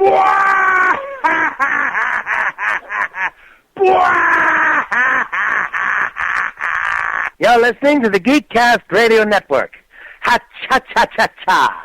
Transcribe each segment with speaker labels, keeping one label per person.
Speaker 1: You're listening to the GeekCast Radio Network. Ha-cha-cha-cha-cha.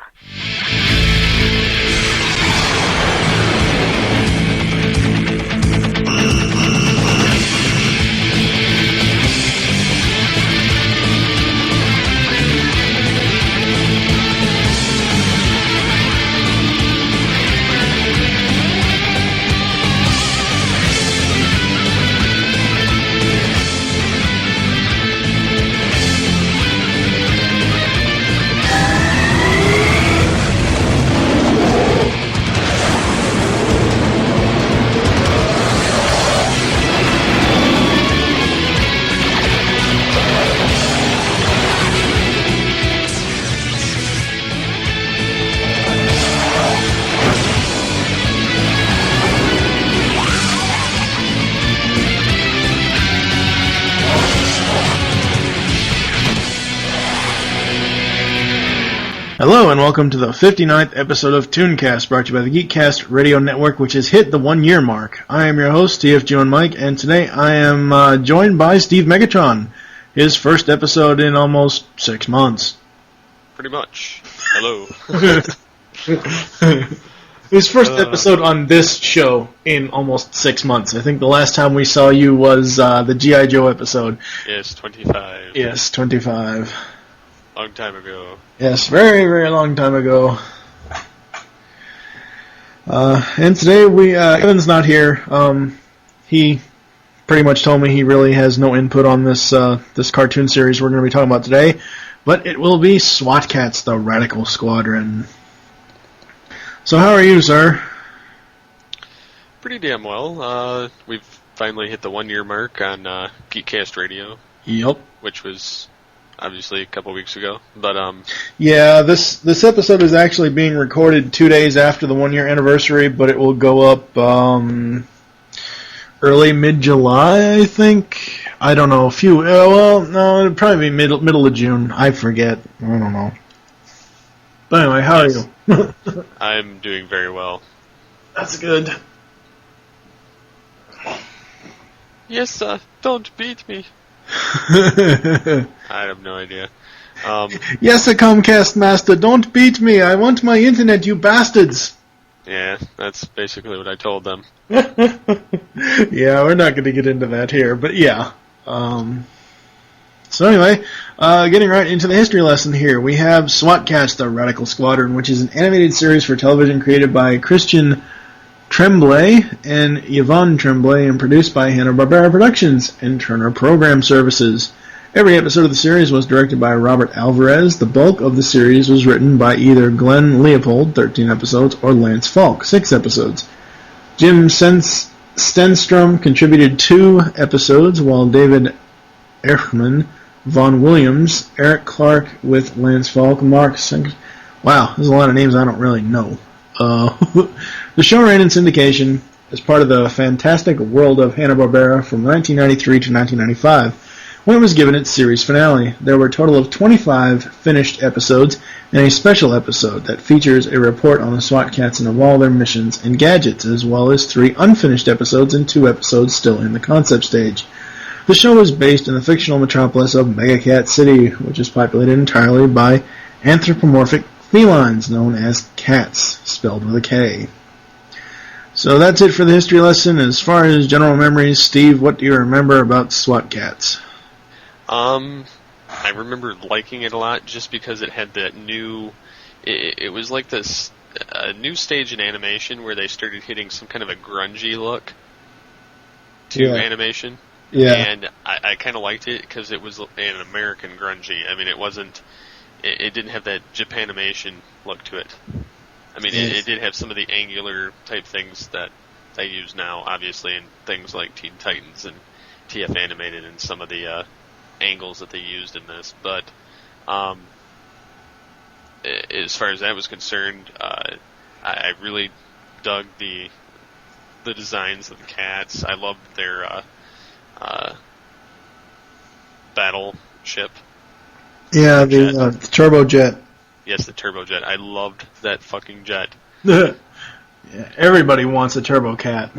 Speaker 2: Hello and welcome to the 59th episode of ToonCast, brought to you by the GeekCast Radio Network, which has hit the 1 year mark. I am your host, TFG and Mike, and today I am joined by Steve Megatron, his first episode in almost 6 months.
Speaker 3: Pretty much. Hello.
Speaker 2: His first episode on this show in almost 6 months. I think the last time we saw you was the G.I. Joe episode.
Speaker 3: Yes, 25.
Speaker 2: Yes, 25.
Speaker 3: Long time ago.
Speaker 2: Yes, very, very long time ago. And today Evan's not here. He pretty much told me he really has no input on this cartoon series we're going to be talking about today, but it will be SWAT Cats, the Radical Squadron. So how are you, sir?
Speaker 3: Pretty damn well. We've finally hit the 1 year mark on GeekCast Radio.
Speaker 2: Yep.
Speaker 3: Which was obviously a couple weeks ago, but
Speaker 2: yeah, this episode is actually being recorded 2 days after the 1 year anniversary, but it will go up early mid-July, I think. I don't know. No, it'll probably be middle of June. I forget. I don't know. But anyway, how are you?
Speaker 3: I'm doing very well.
Speaker 2: That's good.
Speaker 3: Yes, don't beat me. I have no idea.
Speaker 2: Yes, a Comcast master, don't beat me. I want my internet, you bastards.
Speaker 3: Yeah, that's basically what I told them.
Speaker 2: Yeah, we're not going to get into that here, but yeah. So anyway, getting right into the history lesson here, we have SWAT Cats, the Radical Squadron, which is an animated series for television created by Christian Tremblay and Yvonne Tremblay and produced by Hanna-Barbera Productions and Turner Program Services. Every episode of the series was directed by Robert Alvarez. The bulk of the series was written by either Glenn Leopold, 13 episodes, or Lance Falk, 6 episodes. Jim Stenstrom contributed 2 episodes, while David Erchman, Vaughn Williams, Eric Clark with Lance Falk, Wow, there's a lot of names I don't really know. The show ran in syndication as part of the Fantastic World of Hanna-Barbera from 1993 to 1995, when it was given its series finale. There were a total of 25 finished episodes and a special episode that features a report on the SWAT Cats and all their missions and gadgets, as well as 3 unfinished episodes and 2 episodes still in the concept stage. The show was based in the fictional metropolis of Megacat City, which is populated entirely by anthropomorphic felines known as cats, spelled with a K. So that's it for the history lesson. As far as general memories, Steve, what do you remember about SWAT Cats?
Speaker 3: I remember liking it a lot just because it had that new... It was like this new stage in animation where they started hitting some kind of a grungy look to animation.
Speaker 2: Yeah.
Speaker 3: And I kind of liked it because it was an American grungy. I mean, it wasn't... It didn't have that Japanimation look to it. I mean, it did have some of the angular type things that they use now, obviously, in things like Teen Titans and TF Animated and some of the angles that they used in this. But as far as that was concerned, I really dug the designs of the cats. I loved their battleship.
Speaker 2: Yeah, the turbojet.
Speaker 3: Yes, the turbojet. I loved that fucking jet.
Speaker 2: Yeah, Yeah, everybody wants a Turbo Cat.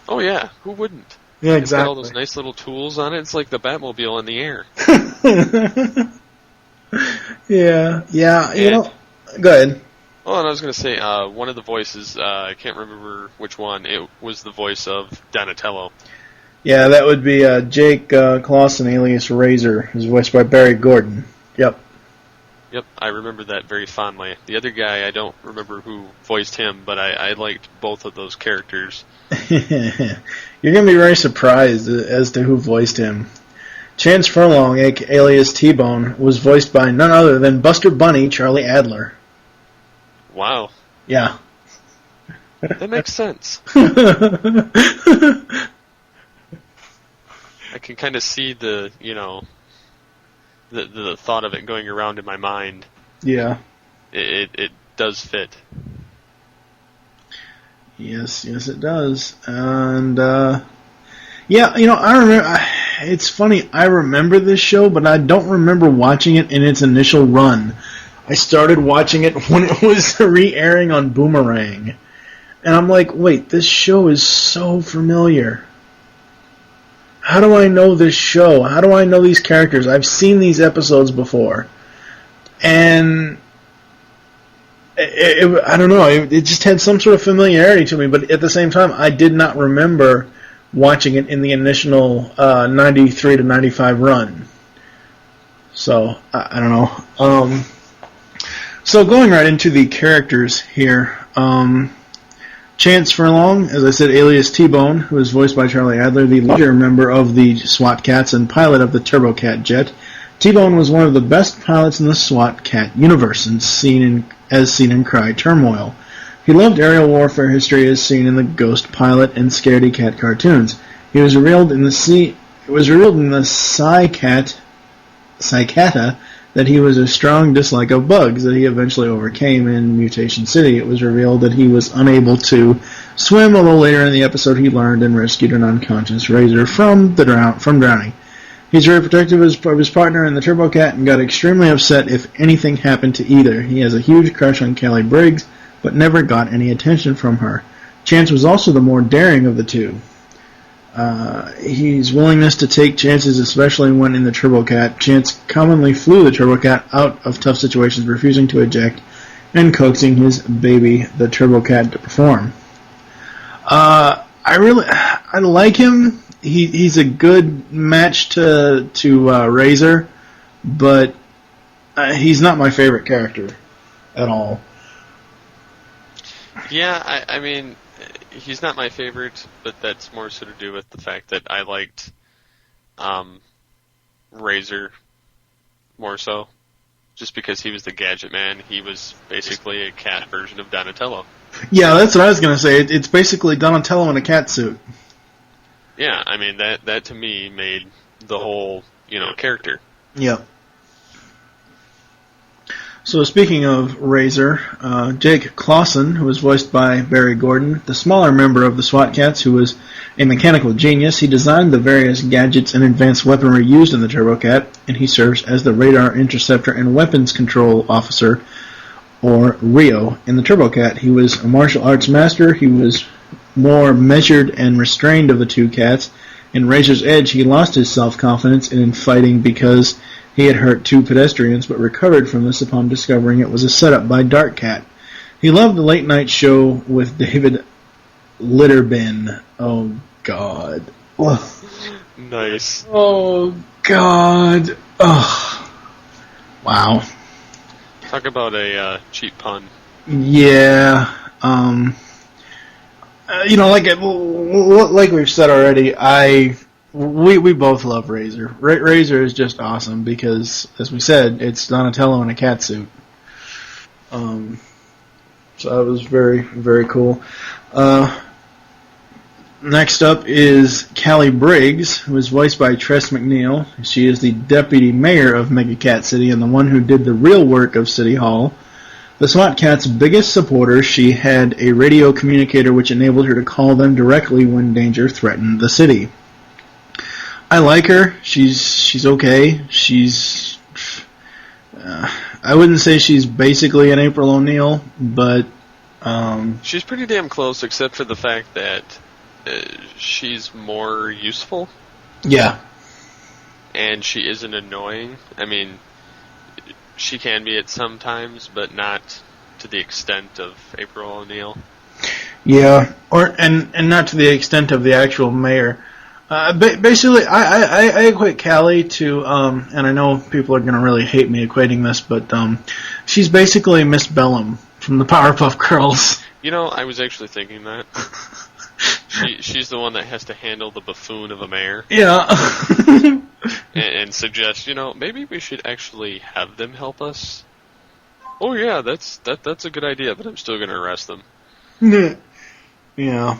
Speaker 3: Oh yeah, who wouldn't?
Speaker 2: Yeah,
Speaker 3: It's got all
Speaker 2: exactly.
Speaker 3: those nice little tools on it. It's like the Batmobile in the air.
Speaker 2: Yeah, you
Speaker 3: And-
Speaker 2: know. Go ahead.
Speaker 3: Oh, and I was going to say, one of the voices, I can't remember which one, it was the voice of Donatello.
Speaker 2: Yeah, that would be Jake Clausen, alias Razor, who's voiced by Barry Gordon. Yep.
Speaker 3: Yep, I remember that very fondly. The other guy, I don't remember who voiced him, but I liked both of those characters.
Speaker 2: You're going to be very surprised as to who voiced him. Chance Furlong, alias T-Bone, was voiced by none other than Buster Bunny, Charlie Adler.
Speaker 3: Wow,
Speaker 2: Yeah.
Speaker 3: that makes sense. I can kind of see the thought of it going around in my mind.
Speaker 2: Yeah.
Speaker 3: It does fit.
Speaker 2: Yes, it does. And, yeah, I remember, it's funny, I remember this show, but I don't remember watching it in its initial run. I started watching it when it was re-airing on Boomerang. And I'm like, wait, this show is so familiar. How do I know this show? How do I know these characters? I've seen these episodes before. And I don't know, it just had some sort of familiarity to me, but at the same time, I did not remember watching it in the initial 93 to 95 run. So, I don't know. So going right into the characters here, Chance Furlong, as I said, alias T-Bone, who is voiced by Charlie Adler, the leader member of the SWAT Cats and pilot of the Turbo Cat jet. T-Bone was one of the best pilots in the SWAT Cat universe, as seen in Cry Turmoil. He loved aerial warfare history as seen in the Ghost Pilot and Scaredy Cat cartoons. It was revealed in the Psychata that he was a strong dislike of bugs that he eventually overcame in Mutation City. It was revealed that he was unable to swim, although later in the episode he learned and rescued an unconscious Razor from drowning. He's very protective of his partner in the Turbo Cat and got extremely upset if anything happened to either. He has a huge crush on Kelly Briggs, but never got any attention from her. Chance was also the more daring of the two. His willingness to take chances, especially when in the Turbo Cat. Chance commonly flew the Turbo Cat out of tough situations, refusing to eject and coaxing his baby, the Turbo Cat, to perform. I like him. He's a good match to Razor, but he's not my favorite character at all.
Speaker 3: Yeah, I mean, he's not my favorite, but that's more so to do with the fact that I liked Razor more so. Just because he was the gadget man, he was basically a cat version of Donatello.
Speaker 2: Yeah, that's what I was going to say. It's basically Donatello in a cat suit.
Speaker 3: Yeah, I mean, that to me made the whole, character.
Speaker 2: Yep. So speaking of Razor, Jake Clausen, who was voiced by Barry Gordon, the smaller member of the SWAT Cats, who was a mechanical genius, he designed the various gadgets and advanced weaponry used in the Turbo Cat, and he serves as the radar interceptor and weapons control officer, or RIO, in the Turbo Cat. He was a martial arts master. He was more measured and restrained of the two cats. In Razor's Edge, he lost his self-confidence in fighting because he had hurt two pedestrians, but recovered from this upon discovering it was a setup by Dark Cat. He loved the late-night show with David Litterbin. Oh, God. Ugh.
Speaker 3: Nice.
Speaker 2: Oh, God. Ugh. Wow.
Speaker 3: Talk about a cheap pun.
Speaker 2: Yeah. Like we've said already, we both love Razor. Razor is just awesome because, as we said, it's Donatello in a cat suit. So that was very, very cool. Next up is Callie Briggs, who is voiced by Tress MacNeille. She is the deputy mayor of Mega Cat City and the one who did the real work of City Hall. The SWAT Cat's biggest supporter, she had a radio communicator which enabled her to call them directly when danger threatened the city. I like her. She's okay. I wouldn't say she's basically an April O'Neil, but
Speaker 3: She's pretty damn close, except for the fact that she's more useful.
Speaker 2: Yeah.
Speaker 3: And she isn't annoying. I mean, she can be at some times, but not to the extent of April O'Neil.
Speaker 2: Yeah, and not to the extent of the actual mayor. Basically, I equate Callie to, and I know people are going to really hate me equating this, but she's basically Miss Bellum from the Powerpuff Girls.
Speaker 3: You know, I was actually thinking that. She's the one that has to handle the buffoon of a mayor.
Speaker 2: Yeah.
Speaker 3: and suggest, maybe we should actually have them help us. Oh yeah, that's a good idea, but I'm still going to arrest them.
Speaker 2: Yeah.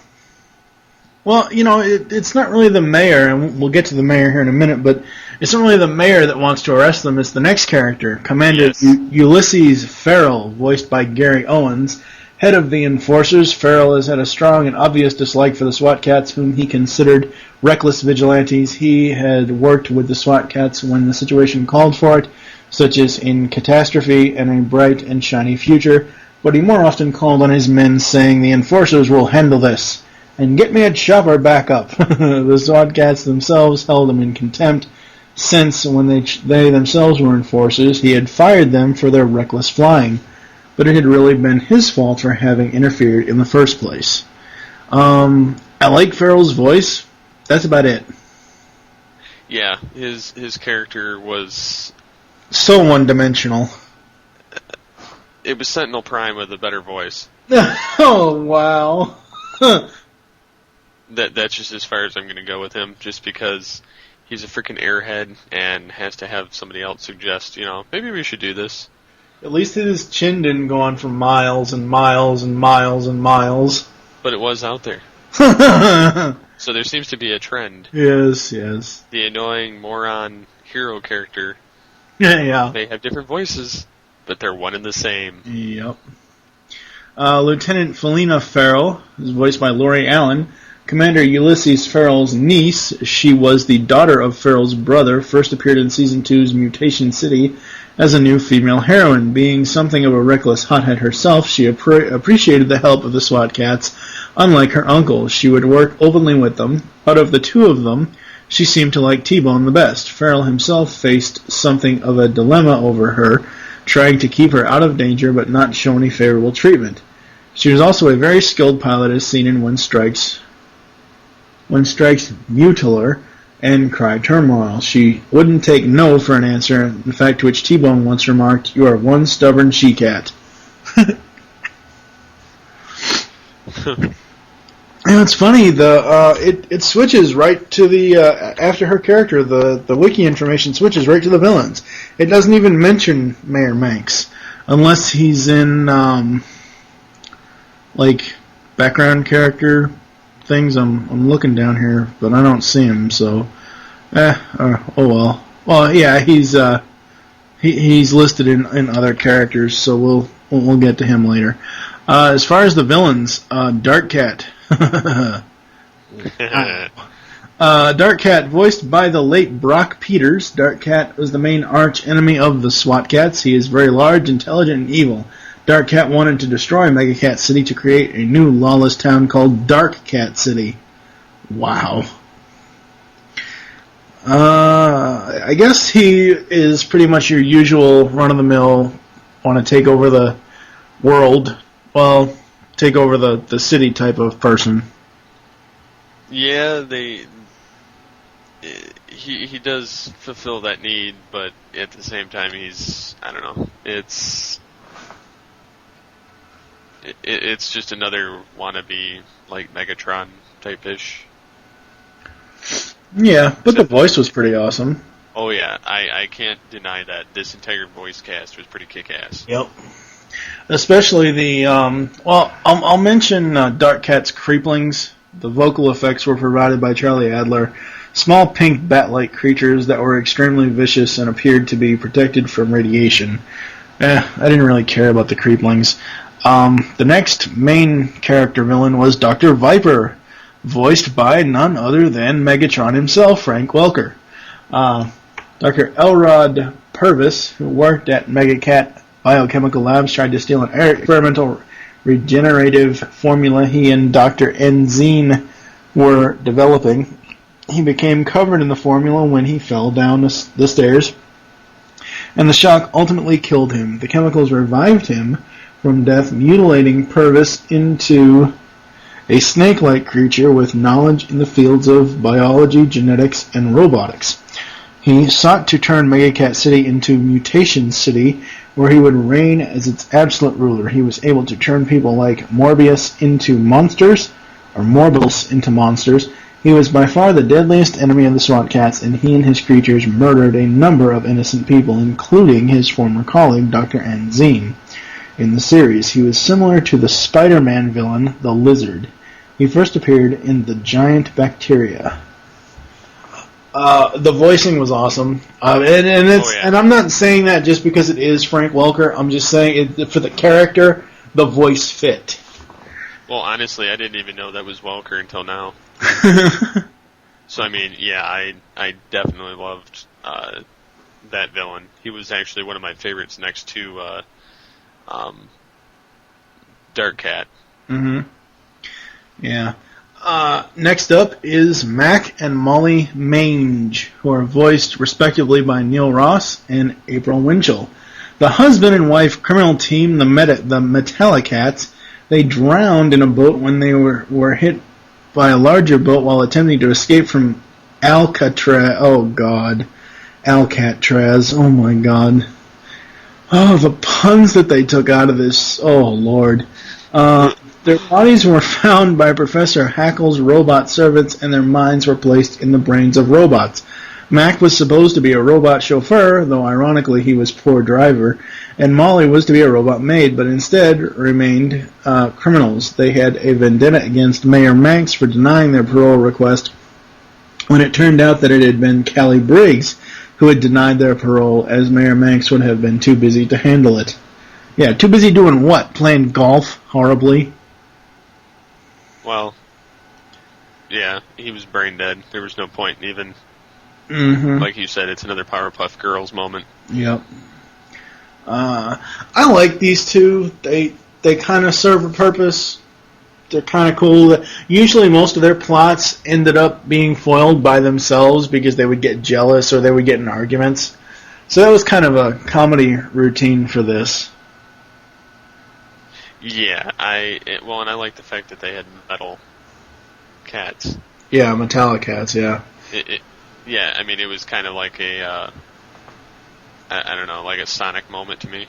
Speaker 2: Well, it's not really the mayor, and we'll get to the mayor here in a minute, but it's not really the mayor that wants to arrest them, it's the next character, Commander Ulysses Farrell, voiced by Gary Owens. Head of the Enforcers, Farrell has had a strong and obvious dislike for the SWAT Cats, whom he considered reckless vigilantes. He had worked with the SWAT Cats when the situation called for it, such as in Catastrophe and A Bright and Shiny Future, but he more often called on his men, saying, "The Enforcers will handle this, and get me a chopper back up." The SWAT Cats themselves held him in contempt, since when they themselves were enforcers, he had fired them for their reckless flying. But it had really been his fault for having interfered in the first place. I like Farrell's voice. That's about it.
Speaker 3: Yeah, his character was
Speaker 2: so one-dimensional.
Speaker 3: It was Sentinel Prime with a better voice.
Speaker 2: Oh, wow.
Speaker 3: That's just as far as I'm going to go with him, just because he's a freaking airhead and has to have somebody else suggest, maybe we should do this.
Speaker 2: At least his chin didn't go on for miles and miles and miles and miles.
Speaker 3: But it was out there. So there seems to be a trend.
Speaker 2: Yes.
Speaker 3: The annoying moron hero character.
Speaker 2: Yeah.
Speaker 3: They have different voices, but they're one and the same.
Speaker 2: Yep. Lieutenant Felina Farrell is voiced by Lori Allen. Commander Ulysses Farrell's niece, she was the daughter of Farrell's brother, first appeared in Season 2's Mutation City as a new female heroine. Being something of a reckless hothead herself, she appreciated the help of the SWAT Cats. Unlike her uncle, she would work openly with them. Out of the two of them, she seemed to like T-Bone the best. Farrell himself faced something of a dilemma over her, trying to keep her out of danger but not show any favorable treatment. She was also a very skilled pilot, as seen in When Strikes Mutiler and Cry Turmoil. She wouldn't take no for an answer, in fact to which T-Bone once remarked, "You are one stubborn she-cat." And it's funny, it switches right to the, after her character, the wiki information switches right to the villains. It doesn't even mention Mayor Manx, unless he's in, background character things. I'm looking down here, but I don't see him, so, oh well. Well, yeah, he's listed in other characters, so we'll get to him later. As far as the villains, Dark Cat. Dark Cat, voiced by the late Brock Peters. Dark Cat was the main arch enemy of the SWAT Cats. He is very large, intelligent, and evil. Dark Cat wanted to destroy Mega Cat City to create a new lawless town called Dark Cat City. Wow. I guess he is pretty much your usual run-of-the-mill, want to take over the world, well, take over the city type of person.
Speaker 3: Yeah, he does fulfill that need, but at the same time he's, I don't know, it's just another wannabe, like, Megatron type-ish.
Speaker 2: Yeah, but the voice was pretty awesome.
Speaker 3: Oh yeah, I can't deny that. This entire voice cast was pretty kick-ass.
Speaker 2: Yep. Especially the, I'll mention Dark Cat's Creeplings. The vocal effects were provided by Charlie Adler. Small pink bat-like creatures that were extremely vicious and appeared to be protected from radiation. I didn't really care about the Creeplings. The next main character villain was Dr. Viper, voiced by none other than Megatron himself, Frank Welker. Dr. Elrod Purvis, who worked at Megacat Biochemical Labs, tried to steal an experimental regenerative formula he and Dr. Enzine were developing. He became covered in the formula when he fell down the stairs, and the shock ultimately killed him. The chemicals revived him from death, mutilating Purvis into a snake-like creature with knowledge in the fields of biology, genetics, and robotics. He sought to turn Megacat City into Mutation City, where he would reign as its absolute ruler. He was able to turn people like Morbius into monsters, or Morbius into monsters. He was by far the deadliest enemy of the SWAT cats, and he and his creatures murdered a number of innocent people, including his former colleague, Dr. Enzine. In the series, he was similar to the Spider-Man villain, the Lizard. He first appeared in The Giant Bacteria. The voicing was awesome, and I'm not saying that just because it is Frank Welker. I'm just saying it for the character, the voice fit.
Speaker 3: Well, honestly, I didn't even know that was Welker until now. So, I mean, yeah, I definitely loved that villain. He was actually one of my favorites next to Dark Cat.
Speaker 2: Mm-hmm. Yeah. Next up is Mac and Molly Mange, who are voiced respectively by Neil Ross and April Winchell. The husband and wife criminal team, the Metallicats, they drowned in a boat when they were hit by a larger boat while attempting to escape from Alcatraz. Oh, God. Alcatraz. Oh, my God. Oh, the puns that they took out of this. Oh, Lord. Their bodies were found by Professor Hackle's robot servants, and their minds were placed in the brains of robots. Mac was supposed to be a robot chauffeur, though ironically he was poor driver, and Molly was to be a robot maid, but instead remained criminals. They had a vendetta against Mayor Manx for denying their parole request, when it turned out that it had been Callie Briggs who had denied their parole, as Mayor Manx would have been too busy to handle it. Yeah, too busy doing what? Playing golf horribly?
Speaker 3: Well, yeah, he was brain dead. There was no point in even, like you said, it's another Powerpuff Girls moment.
Speaker 2: Yep. I like these two. They kind of serve a purpose. They're kind of cool. Usually most of their plots ended up being foiled by themselves because they would get jealous or they would get in arguments. So that was kind of a comedy routine for this.
Speaker 3: Yeah, and I like the fact that they had metal cats.
Speaker 2: Yeah, Metallicats, yeah.
Speaker 3: Yeah, I mean, it was kind of like a, I don't know, like a Sonic moment to me.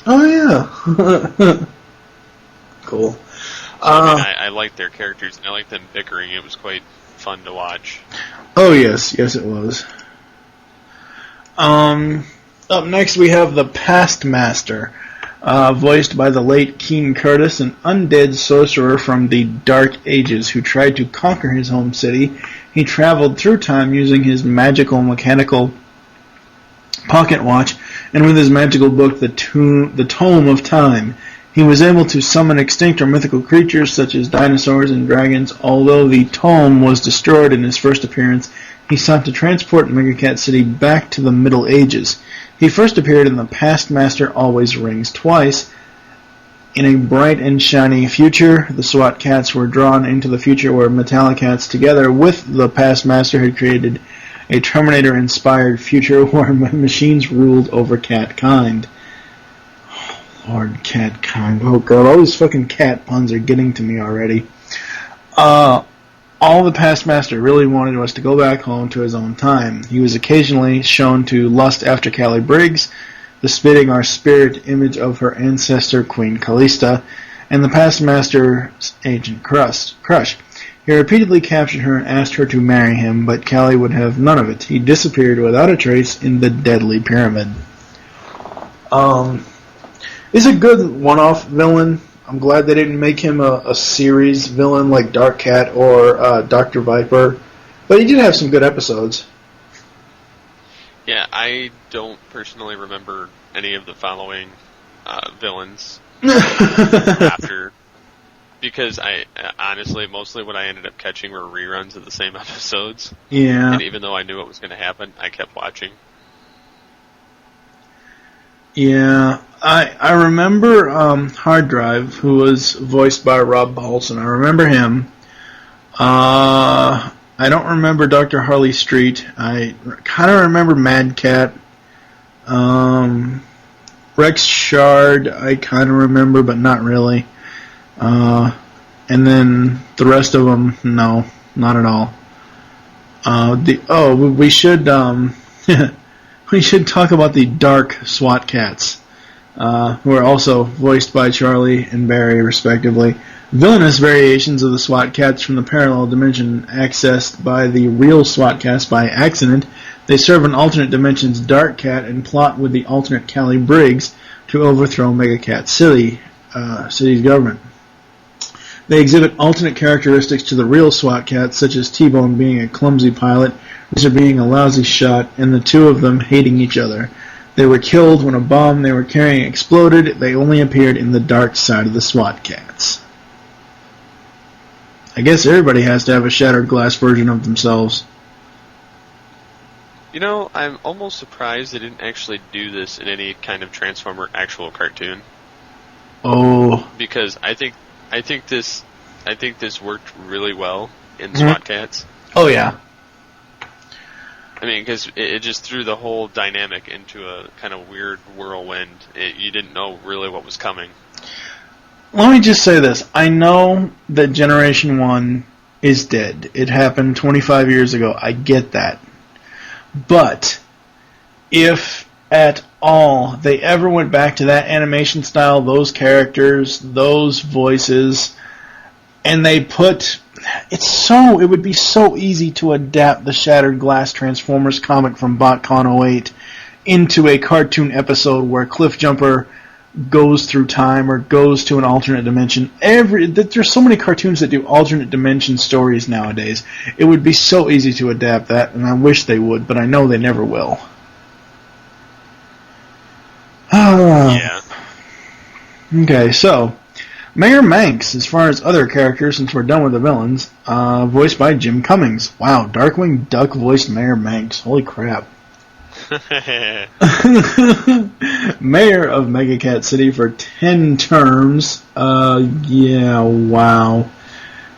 Speaker 2: Oh, yeah. Cool.
Speaker 3: So, I mean, I liked their characters, and I liked them bickering. It was quite fun to watch.
Speaker 2: Oh, yes, it was. Up next we have the Past Master. Voiced by the late Keen Curtis, an undead sorcerer from the Dark Ages who tried to conquer his home city. He traveled through time using his magical mechanical pocket watch and with his magical book, the Tome of Time. He was able to summon extinct or mythical creatures such as dinosaurs and dragons. Although the tome was destroyed in his first appearance, he sought to transport Megacat City back to the Middle Ages. He first appeared in The Past Master Always Rings Twice. In a bright and shiny future, the SWAT cats were drawn into the future where Metallicats, together with the Past Master, had created a Terminator-inspired future where machines ruled over catkind. Oh, Lord, catkind. Oh, God, all these fucking cat puns are getting to me already. All the Past Master really wanted was to go back home to his own time. He was occasionally shown to lust after Callie Briggs, the spitting or spirit image of her ancestor Queen Callista, and the Past Master's agent Crush. He repeatedly captured her and asked her to marry him, but Callie would have none of it. He disappeared without a trace in the Deadly Pyramid. He's a good one-off villain. I'm glad they didn't make him a series villain like Dark Cat or Dr. Viper. But he did have some good episodes.
Speaker 3: Yeah, I don't personally remember any of the following villains after, because honestly, mostly what I ended up catching were reruns of the same episodes.
Speaker 2: Yeah.
Speaker 3: And even though I knew what was going to happen, I kept watching.
Speaker 2: Yeah. I remember Hard Drive, who was voiced by Rob Paulson. I remember him. I don't remember Dr. Harley Street. I kind of remember Mad Cat. Rex Shard, I kind of remember, but not really. And then the rest of them, no, not at all. We should we should talk about the Dark SWAT Cats, who are also voiced by Charlie and Barry, respectively. Villainous variations of the SWAT Cats from the parallel dimension accessed by the real SWAT Cats by accident. They serve an alternate dimension's Dark Cat and plot with the alternate Callie Briggs to overthrow Mega Cat City, city's government. They exhibit alternate characteristics to the real SWAT Cats, such as T-Bone being a clumsy pilot, Razor being a lousy shot, and the two of them hating each other. They were killed when a bomb they were carrying exploded. They only appeared in the dark side of the SWAT Cats. I guess everybody has to have a shattered glass version of themselves.
Speaker 3: You know, I'm almost surprised they didn't actually do this in any kind of Transformer actual cartoon.
Speaker 2: Oh.
Speaker 3: Because I think this worked really well in SWAT Cats.
Speaker 2: Oh, yeah.
Speaker 3: I mean, because it just threw the whole dynamic into a kind of weird whirlwind. You didn't know really what was coming.
Speaker 2: Let me just say this. I know that Generation 1 is dead. It happened 25 years ago. I get that. But if at all they ever went back to that animation style, those characters, those voices, and they put... it would be so easy to adapt the Shattered Glass Transformers comic from BotCon 08 into a cartoon episode where Cliffjumper goes through time or goes to an alternate dimension. There's so many cartoons that do alternate dimension stories nowadays. It would be so easy to adapt that, and I wish they would, but I know they never will.
Speaker 3: Yeah.
Speaker 2: Okay, so Mayor Manx, as far as other characters, since we're done with the villains, voiced by Jim Cummings. Wow, Darkwing Duck voiced Mayor Manx. Holy crap. Mayor of Mega Cat City for 10 terms. Yeah, wow.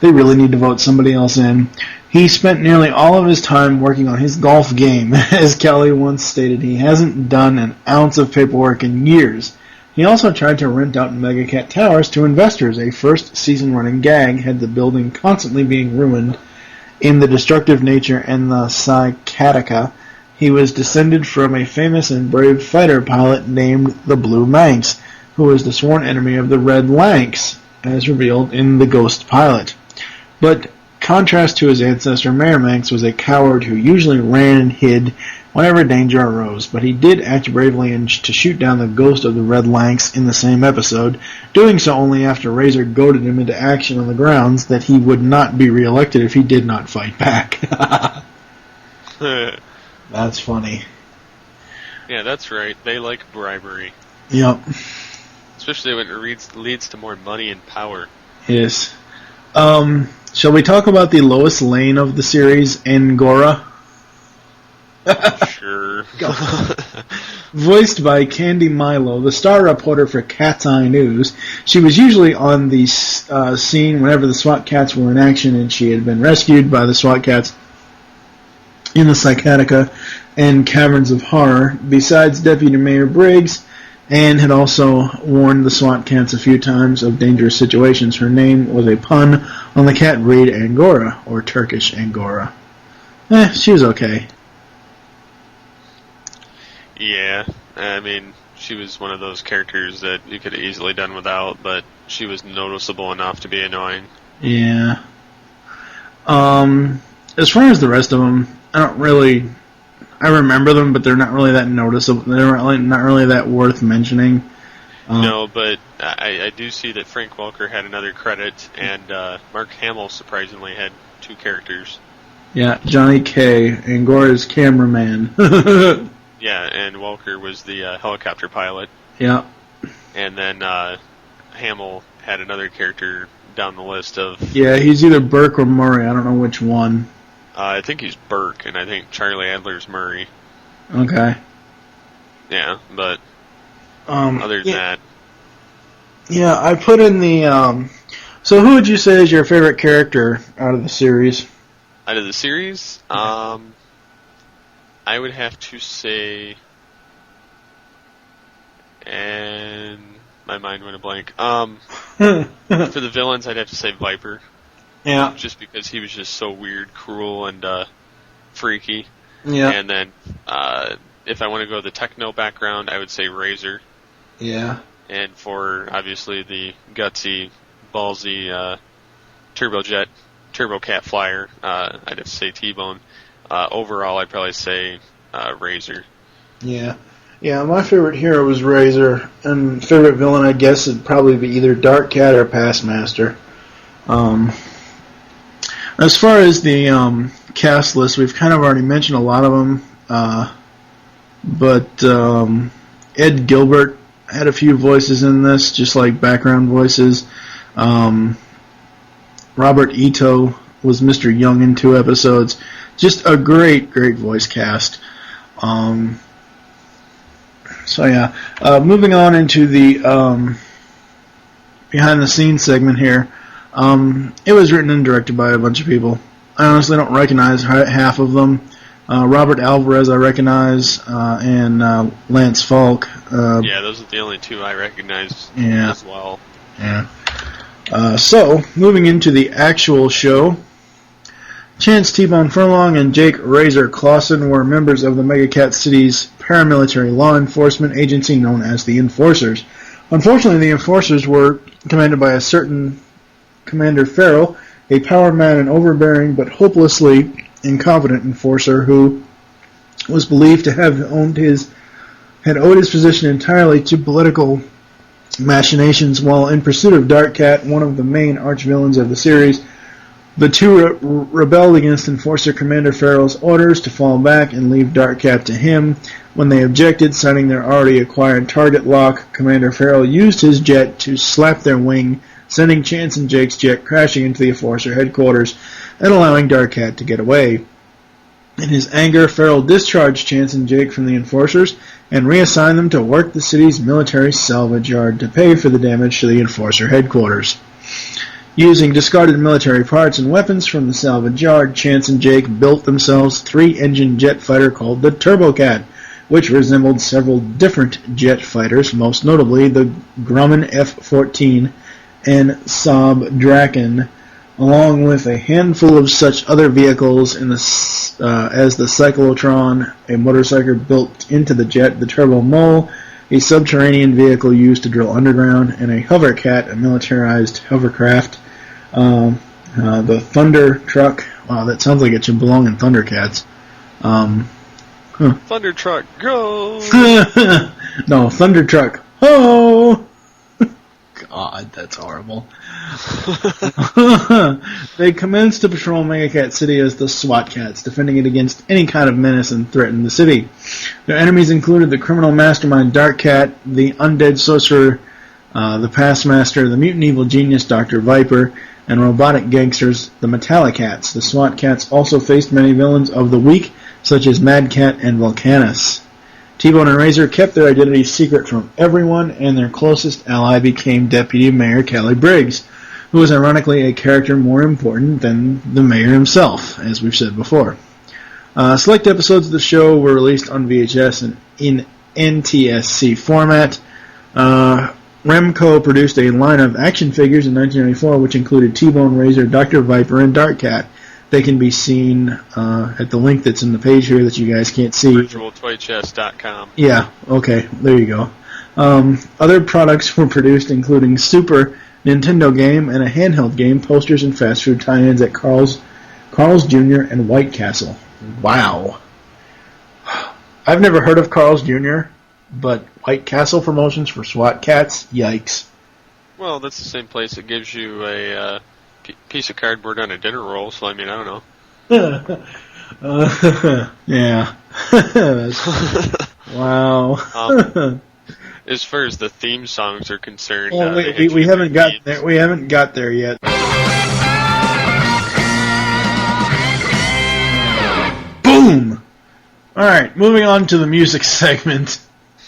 Speaker 2: They really need to vote somebody else in. He spent nearly all of his time working on his golf game. As Kelly once stated, he hasn't done an ounce of paperwork in years. He also tried to rent out Mega Cat Towers to investors. A first season running gag had the building constantly being ruined in the destructive nature and the Psychatica. He was descended from a famous and brave fighter pilot named the Blue Manx, who was the sworn enemy of the Red Lanks, as revealed in The Ghost Pilot. But contrast to his ancestor, Mayor Manx was a coward who usually ran and hid whenever danger arose, but he did act bravely to shoot down the ghost of the Red Lanks in the same episode, doing so only after Razor goaded him into action on the grounds that he would not be reelected if he did not fight back. That's funny.
Speaker 3: Yeah, that's right. They like bribery.
Speaker 2: Yep.
Speaker 3: Especially when it leads to more money and power.
Speaker 2: Yes. Shall we talk about the Lois Lane of the series, Angora?
Speaker 3: Sure.
Speaker 2: Voiced by Candy Milo, the star reporter for Cat's Eye News. She was usually on the scene whenever the SWAT Cats were in action, and she had been rescued by the SWAT Cats in the Psychatica and Caverns of Horror, besides Deputy Mayor Briggs, and had also warned the SWAT Cats a few times of dangerous situations. Her name was a pun on the cat breed Angora, or Turkish Angora. She was okay.
Speaker 3: Yeah, I mean, she was one of those characters that you could have easily done without, but she was noticeable enough to be annoying.
Speaker 2: Yeah. As far as the rest of them, I remember them, but they're not really that noticeable. They're not really that worth mentioning.
Speaker 3: No, but I do see that Frank Welker had another credit, and Mark Hamill surprisingly had 2 characters.
Speaker 2: Yeah, Johnny K, Angora's cameraman.
Speaker 3: Yeah, and Welker was the helicopter pilot.
Speaker 2: Yeah.
Speaker 3: And then Hamill had another character down the list of...
Speaker 2: Yeah, he's either Burke or Murray. I don't know which one.
Speaker 3: I think he's Burke, and I think Charlie Adler's Murray.
Speaker 2: Okay.
Speaker 3: Yeah, but Other than that.
Speaker 2: Yeah, I put in the... so who would you say is your favorite character out of the series?
Speaker 3: Out of the series? I would have to say... And my mind went a blank. For the villains, I'd have to say Viper.
Speaker 2: Yeah.
Speaker 3: Just because he was just so weird, cruel, and freaky.
Speaker 2: Yeah.
Speaker 3: And then, if I want to go the techno background, I would say Razor.
Speaker 2: Yeah.
Speaker 3: And for, obviously, the gutsy, ballsy, Turbo Cat Flyer, I'd have to say T-Bone. Overall, I'd probably say Razor.
Speaker 2: Yeah. Yeah, my favorite hero was Razor, and favorite villain, I guess, would probably be either Dark Cat or Pastmaster. As far as the cast list, we've kind of already mentioned a lot of them, but Ed Gilbert had a few voices in this, just like background voices. Robert Ito was Mr. Young in 2 episodes. Just a great, great voice cast. So yeah, moving on into the behind-the-scenes segment here. It was written and directed by a bunch of people. I honestly don't recognize half of them. Robert Alvarez I recognize, and Lance Falk.
Speaker 3: Yeah, those are the only 2 I recognize as well.
Speaker 2: Yeah. So, moving into the actual show, Chance T-Bone Furlong and Jake Razor Clausen were members of the Megacat City's paramilitary law enforcement agency known as the Enforcers. Unfortunately, the Enforcers were commanded by a certain Commander Farrell, a power mad and overbearing but hopelessly incompetent enforcer who was believed to have owed his position entirely to political machinations. While in pursuit of Dark Cat, one of the main arch-villains of the series, the 2 rebelled against Enforcer Commander Farrell's orders to fall back and leave Dark Cat to him. When they objected, citing their already acquired target lock, Commander Farrell used his jet to slap their wing, sending Chance and Jake's jet crashing into the Enforcer headquarters and allowing Dark Cat to get away. In his anger, Farrell discharged Chance and Jake from the Enforcers and reassigned them to work the city's military salvage yard to pay for the damage to the Enforcer headquarters. Using discarded military parts and weapons from the salvage yard, Chance and Jake built themselves 3-engine jet fighter called the Turbo Cat, which resembled several different jet fighters, most notably the Grumman F-14 and Saab Draken, along with a handful of such other vehicles as the Cyclotron, a motorcycle built into the jet, the Turbo Mole, a subterranean vehicle used to drill underground, and a Hovercat, a militarized hovercraft. The Thunder Truck. Wow, that sounds like it should belong in Thundercats.
Speaker 3: Thunder Truck, go!
Speaker 2: No, Thunder Truck. Oh! God, that's horrible. They commenced to patrol Megacat City as the SWAT Cats, defending it against any kind of menace and threaten the city. Their enemies included the criminal mastermind Dark Cat, the undead sorcerer, the Pastmaster, the mutant evil genius Dr. Viper, and robotic gangsters, the Metallicats. The SWAT Cats also faced many villains of the week, such as Mad Cat and Volcanus. T-Bone and Razor kept their identities secret from everyone, and their closest ally became Deputy Mayor Kelly Briggs, who was ironically a character more important than the mayor himself, as we've said before. Select episodes of the show were released on VHS and in NTSC format. Remco produced a line of action figures in 1994, which included T-Bone, Razor, Dr. Viper, and Dark Cat. They can be seen at the link that's in the page here that you guys can't see.
Speaker 3: VirtualToyChest.com.
Speaker 2: Yeah, okay, there you go. Other products were produced, including Super Nintendo game and a handheld game, posters and fast food tie-ins at Carl's Jr. and White Castle. Wow. I've never heard of Carl's Jr., but White Castle promotions for SWAT Cats? Yikes.
Speaker 3: Well, that's the same place that gives you a piece of cardboard on a dinner roll, so I mean, I don't
Speaker 2: know. Yeah. Wow.
Speaker 3: As far as the theme songs are concerned,
Speaker 2: well, we haven't got there. We haven't got there yet. Boom. All right, moving on to the music segment.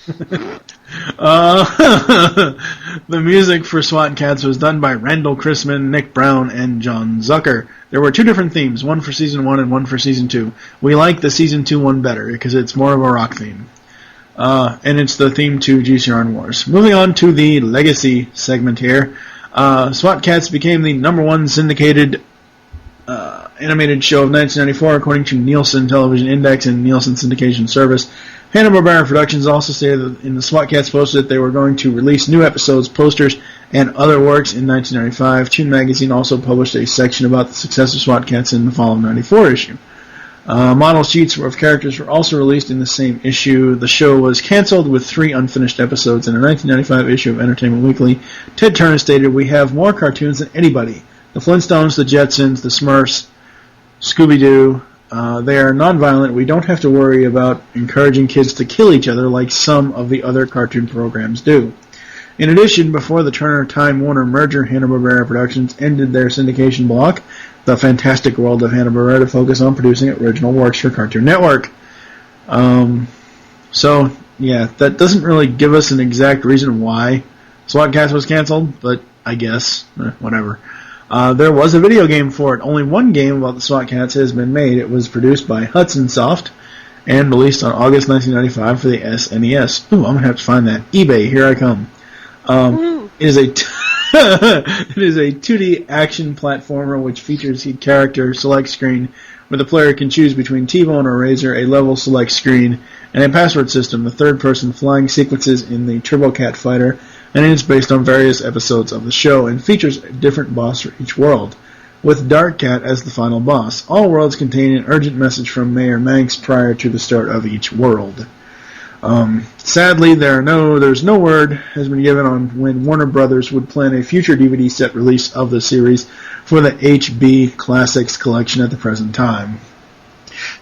Speaker 2: The music for SWAT Cats was done by Randall Chrisman, Nick Brown, and John Zucker. There were 2 different themes, one for Season 1 and one for Season 2. We like the Season 2 one better because it's more of a rock theme. And it's the theme to GCRN Wars. Moving on to the Legacy segment here. SWAT Cats became the #1 syndicated animated show of 1994 according to Nielsen Television Index and Nielsen Syndication Service. Hanna-Barbera Productions also stated that in the SWAT Cats post that they were going to release new episodes, posters, and other works in 1995. Toon Magazine also published a section about the success of SWAT Cats in the fall of '94 issue. Model sheets of characters were also released in the same issue. The show was canceled with 3 unfinished episodes. In a 1995 issue of Entertainment Weekly, Ted Turner stated, "We have more cartoons than anybody. The Flintstones, the Jetsons, the Smurfs, Scooby-Doo. They are non-violent. We don't have to worry about encouraging kids to kill each other like some of the other cartoon programs do." In addition, before the Turner-Time Warner merger, Hanna-Barbera Productions ended their syndication block, The Fantastic World of Hanna-Barbera, to focus on producing original works for Cartoon Network. So, yeah, that doesn't really give us an exact reason why SWAT Cats was canceled, but I guess, whatever. There was a video game for it. Only one game about the SWAT Cats has been made. It was produced by Hudson Soft and released on August 1995 for the SNES. Ooh, I'm going to have to find that. eBay, here I come. It is a it is a 2D action platformer which features a character select screen where the player can choose between T-Bone or Razor, a level select screen, and a password system. The third-person flying sequences in the Turbo Cat Fighter, and it's based on various episodes of the show and features a different boss for each world, with Dark Cat as the final boss. All worlds contain an urgent message from Mayor Manx prior to the start of each world. Sadly, there's no word has been given on when Warner Brothers would plan a future DVD set release of the series for the HB Classics collection at the present time.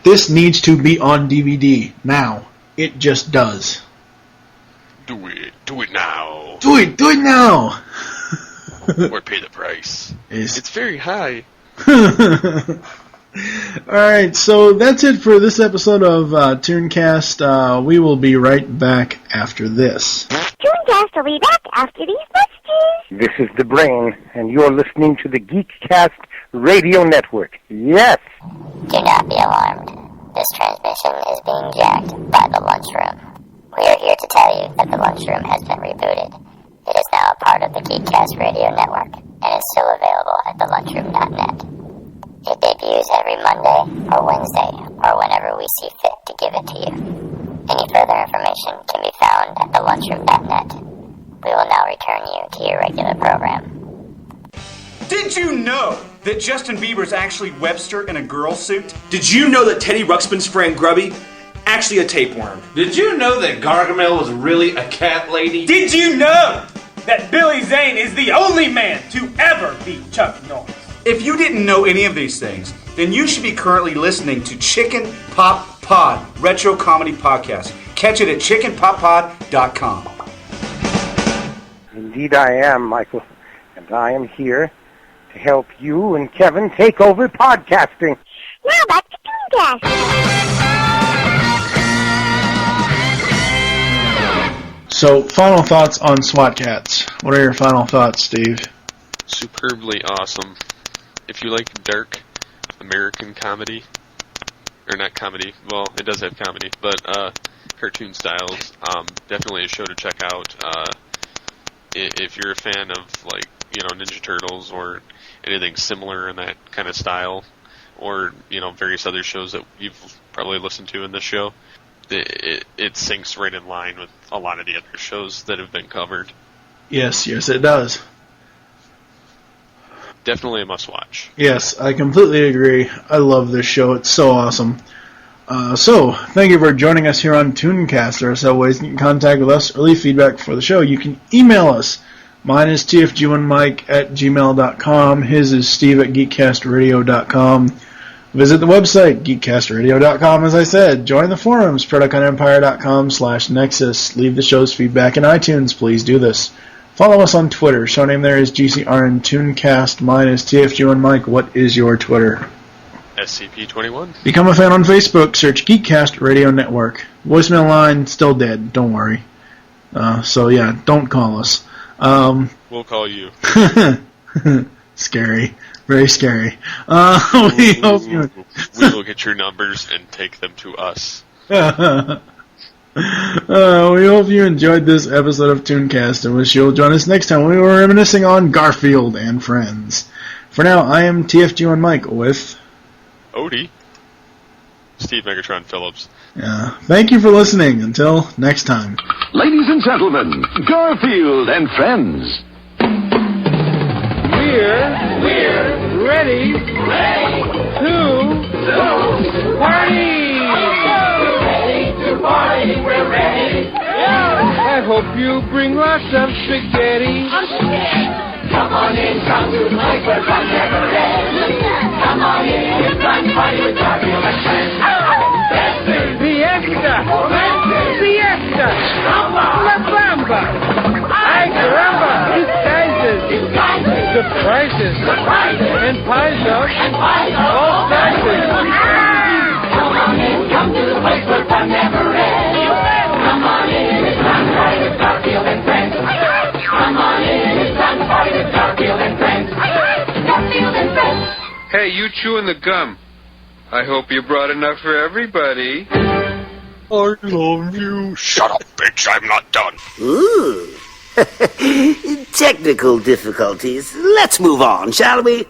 Speaker 2: This needs to be on DVD now. It just does.
Speaker 3: Do it now.
Speaker 2: Do it now.
Speaker 3: Or pay the price.
Speaker 2: It's
Speaker 3: It's very high.
Speaker 2: Alright, so that's it for this episode of ToonCast. We will be right back after this.
Speaker 4: ToonCast will be back after these messages.
Speaker 1: This is the Brain, and you're listening to the GeekCast Radio Network. Yes!
Speaker 4: Do not be alarmed. This transmission is being jacked by the lunchroom. We are here to tell you that the lunchroom has been rebooted. It is now a part of the GeekCast Radio Network, and is still available at thelunchroom.net. It debuts every Monday or Wednesday, or whenever we see fit to give it to you. Any further information can be found at thelunchroom.net. We will now return you to your regular program.
Speaker 5: Did you know that Justin Bieber's actually Webster in a girl suit? Did you know that Teddy Ruxpin's friend Grubby actually a tapeworm?
Speaker 6: Did you know that Gargamel was really a cat lady?
Speaker 5: Did you know that Billy Zane is the only man to ever beat Chuck Norris? If you didn't know any of these things, then you should be currently listening to Chicken Pop Pod Retro Comedy Podcast. Catch it at chickenpoppod.com.
Speaker 1: Indeed I am, Michael, and I am here to help you and Kevin take over podcasting.
Speaker 4: Now back to ToonCast.
Speaker 2: So, final thoughts on SWAT Cats. What are your final thoughts, Steve?
Speaker 3: Superbly awesome. If you like dark American comedy, or not comedy, well, it does have comedy, but cartoon styles, definitely a show to check out. If you're a fan of, like, Ninja Turtles or anything similar in that kind of style, or, various other shows that you've probably listened to in this show, it syncs right in line with a lot of the other shows that have been covered.
Speaker 2: Yes, it does.
Speaker 3: Definitely a must-watch.
Speaker 2: Yes, I completely agree. I love this show. It's so awesome. So, thank you for joining us here on ToonCast. There are several ways you can contact with us or leave feedback for the show. You can email us. Mine is tfg1mike@gmail.com. His is steve@geekcastradio.com. Visit the website, geekcastradio.com, as I said. Join the forums, PredaconEmpire.com/Nexus. Leave the show's feedback in iTunes. Please do this. Follow us on Twitter. Show name there is GCRN ToonCast. Mine is TFG1Mike. What is your Twitter?
Speaker 3: SCP-21.
Speaker 2: Become a fan on Facebook. Search GeekCast Radio Network. Voicemail line still dead. Don't worry. So yeah, don't call us.
Speaker 3: We'll call you.
Speaker 2: Scary. Very scary. We hope you...
Speaker 3: We will get your numbers and take them to us.
Speaker 2: We hope you enjoyed this episode of ToonCast and wish you'll join us next time when we were reminiscing on Garfield and Friends. For now, I am TFG and Mike with...
Speaker 3: Odie. Steve Megatron Phillips.
Speaker 2: Yeah. Thank you for listening. Until next time.
Speaker 7: Ladies and gentlemen, Garfield and Friends.
Speaker 8: We're ready to party! We're ready. I hope you bring lots of spaghetti. Come on in, come to the place where fun never ends. Come on in, it's fun party with Garfield and Friends. Fiesta! Fiesta! La Bamba! Ay caramba! Disguises! Surprises! And pies of all sizes! Come on in, come to the place where fun never ends. Come on in, it's fun party with Garfield and Friends. Come on in, it's fun party with Garfield and Friends. Garfield and Friends.
Speaker 9: Hey, you chewing the gum. I hope you brought enough for everybody.
Speaker 3: I love you. Shut up, bitch. I'm not done.
Speaker 10: Ooh. Technical difficulties. Let's move on, shall we?